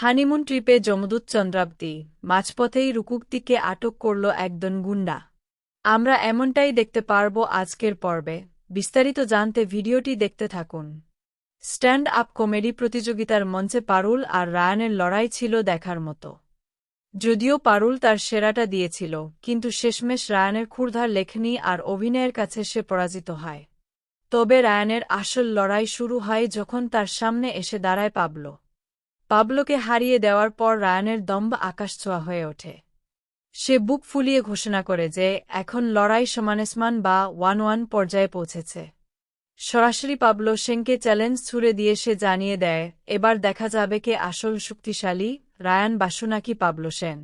Honeymoon ট্রিপে যমদূত চন্দ্রাবতী, মাঝপথেই রুকুকতিকে আটক করল একজন গুন্ডা। আমরা এমনটাই দেখতে পারব আজকের পর্বে। বিস্তারিত জানতে ভিডিওটি দেখতে থাকুন। স্ট্যান্ড আপ কমেডি প্রতিযোগিতার মঞ্চে পারুল আর রায়ানের লড়াই ছিল দেখার মতো। যদিও পারুল তার সেরাটা দিয়েছিল, কিন্তু শেষমেশ রায়ানের ক্ষুরধার লেখনী আর অভিনয়ের কাছে সে পরাজিত হয়। তবে রায়ানের আসল লড়াই শুরু হয় যখন তার সামনে এসে দাঁড়ায় পাবলো। পাবলোকে হারিয়ে দেওয়ার পর রায়ানের দম্ভ আকাশছোঁয়া হয়ে ওঠে। সে বুক ফুলিয়ে ঘোষণা করে যে এখন লড়াই সমানেসমান বা 1-1 পর্যায়ে পৌঁছেছে। সরাসরি পাবলো সেনকে চ্যালেঞ্জ ছুড়ে দিয়ে সে জানিয়ে দেয়, এবার দেখা যাবে কে আসল শক্তিশালী, রায়ান বাসু নাকি পাবলো সেন।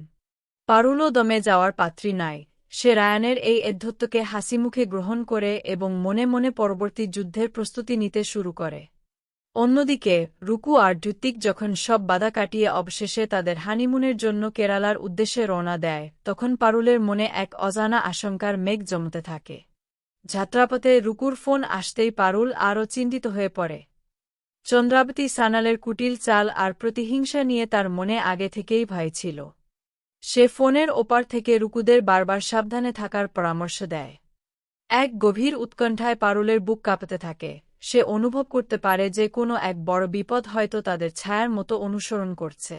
পারুলও দমে যাওয়ার পাত্রী নাই। সে রায়ানের এই এদ্ধত্বকে হাসিমুখে গ্রহণ করে এবং মনে মনে পরবর্তী যুদ্ধের প্রস্তুতি নিতে শুরু করে। অন্যদিকে রুকু আর ঋত্বিক যখন সব বাধা কাটিয়ে অবশেষে তাদের হানিমুনের জন্য কেরালার উদ্দেশ্যে রওনা দেয়, তখন পারুলের মনে এক অজানা আশঙ্কার মেঘ জমতে থাকে। যাত্রাপথে রুকুর ফোন আসতেই পারুল আরও চিন্তিত হয়ে পড়ে। চন্দ্রাবতী সানালের কুটিল চাল আর প্রতিহিংসা নিয়ে তার মনে আগে থেকেই ভয় ছিল। সে ফোনের ওপার থেকে রুকুদের বারবার সাবধানে থাকার পরামর্শ দেয়। এক গভীর উৎকণ্ঠায় পারুলের বুক কাঁপতে থাকে। সে অনুভব করতে পারে যে কোনো এক বড় বিপদ হয়তো তাদের ছায়ার মতো অনুসরণ করছে।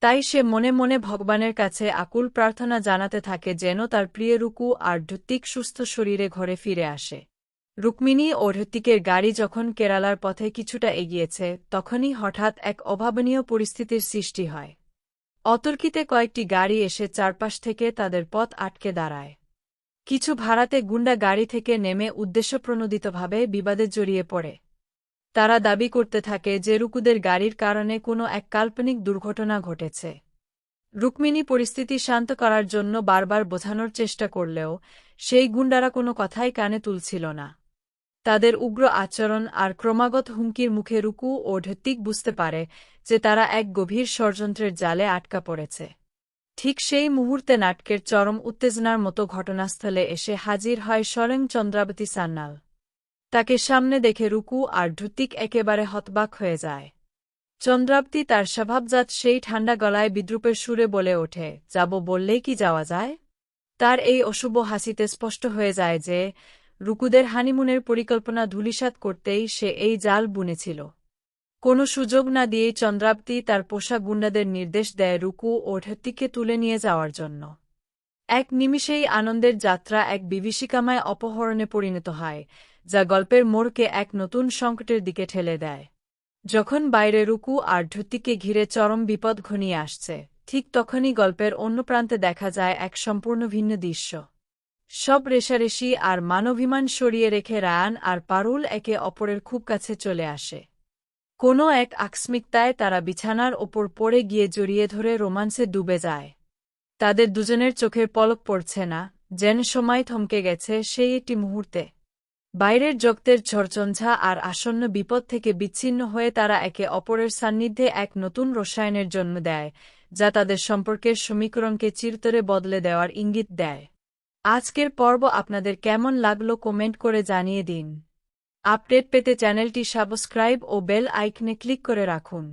তাই সে মনে মনে ভগবানের কাছে আকুল প্রার্থনা জানাতে থাকে যেন তার প্রিয় রুকু আর ঋত্বিক সুস্থ শরীরে ঘরে ফিরে আসে। রুক্মিণী ও ঋত্বিকের গাড়ি যখন কেরালার পথে কিছুটা এগিয়েছে, তখনই হঠাৎ এক অভাবনীয় পরিস্থিতির সৃষ্টি হয়। অতর্কিতে কয়েকটি গাড়ি এসে চারপাশ থেকে তাদের পথ আটকে দাঁড়ায়। কিছু ভাড়াতে গুন্ডা গাড়ি থেকে নেমে উদ্দেশ্যপ্রণোদিতভাবে বিবাদে জড়িয়ে পড়ে। তারা দাবি করতে থাকে যে রুকুদের গাড়ির কারণে কোনো এক কাল্পনিক দুর্ঘটনা ঘটেছে। রুক্মিণী পরিস্থিতি শান্ত করার জন্য বারবার বোঝানোর চেষ্টা করলেও সেই গুন্ডারা কোনো কথাই কানে তুলছিল না। তাদের উগ্র আচরণ আর ক্রমাগত হুমকির মুখে রুকু ও ঋত্বিক বুঝতে পারে যে তারা এক গভীর ষড়যন্ত্রের জালে আটকা পড়েছে। ঠিক সেই মুহূর্তে নাটকের চরম উত্তেজনার মতো ঘটনাস্থলে এসে হাজির হয় স্বয়ং চন্দ্রাবতী সান্যাল। তাকে সামনে দেখে রুকু আর ঋত্বিক একেবারে হতবাক হয়ে যায়। চন্দ্রাবতী তার স্বভাবজাত সেই ঠান্ডা গলায় বিদ্রূপের সুরে বলে ওঠে, যাব বললেই কি যাওয়া যায়? তার এই অশুভ হাসিতে স্পষ্ট হয়ে যায় যে রুকুদের হানিমুনের পরিকল্পনা ধূলিসাৎ করতেই সে এই জাল বুনেছিল। কোনো সুযোগ না দিয়েই চন্দ্রাবতী তার পোষা গুন্ডাদের নির্দেশ দেয় রুকু ও ঋত্বিককে তুলে নিয়ে যাওয়ার জন্য। এক নিমিষেই আনন্দের যাত্রা এক বিভীষিকাময় অপহরণে পরিণত হয়, যা গল্পের মোড়কে এক নতুন সংকটের দিকে ঠেলে দেয়। যখন বাইরে রুকু আর ঋত্বিককে ঘিরে চরম বিপদ ঘনিয়ে আসছে, ঠিক তখনই গল্পের অন্য প্রান্তে দেখা যায় এক সম্পূর্ণ ভিন্ন দৃশ্য। সব রেষারেষি আর মানবিমান সরিয়ে রেখে রায়ান আর পারুল একে অপরের খুব কাছে চলে আসে। কোনো এক আকস্মিকতায় তারা বিছানার ওপর পড়ে গিয়ে জড়িয়ে ধরে রোমান্সে ডুবে যায়। তাদের দুজনের চোখের পলক পড়ছে না, যেন সময় থমকে গেছে সেই একটি মুহূর্তে। বাইরের জগতের ঝড়ঝঞ্ঝা আর আসন্ন বিপদ থেকে বিচ্ছিন্ন হয়ে তারা একে অপরের সান্নিধ্যে এক নতুন রসায়নের জন্ম দেয়, যা তাদের সম্পর্কের সমীকরণকে চিরতরে বদলে দেওয়ার ইঙ্গিত দেয়। আজকের পর্ব আপনাদের কেমন লাগলো কমেন্ট করে জানিয়ে দিন। আপডেট পেতে চ্যানেলটি সাবস্ক্রাইব ও বেল আইকনে ক্লিক করে রাখুন।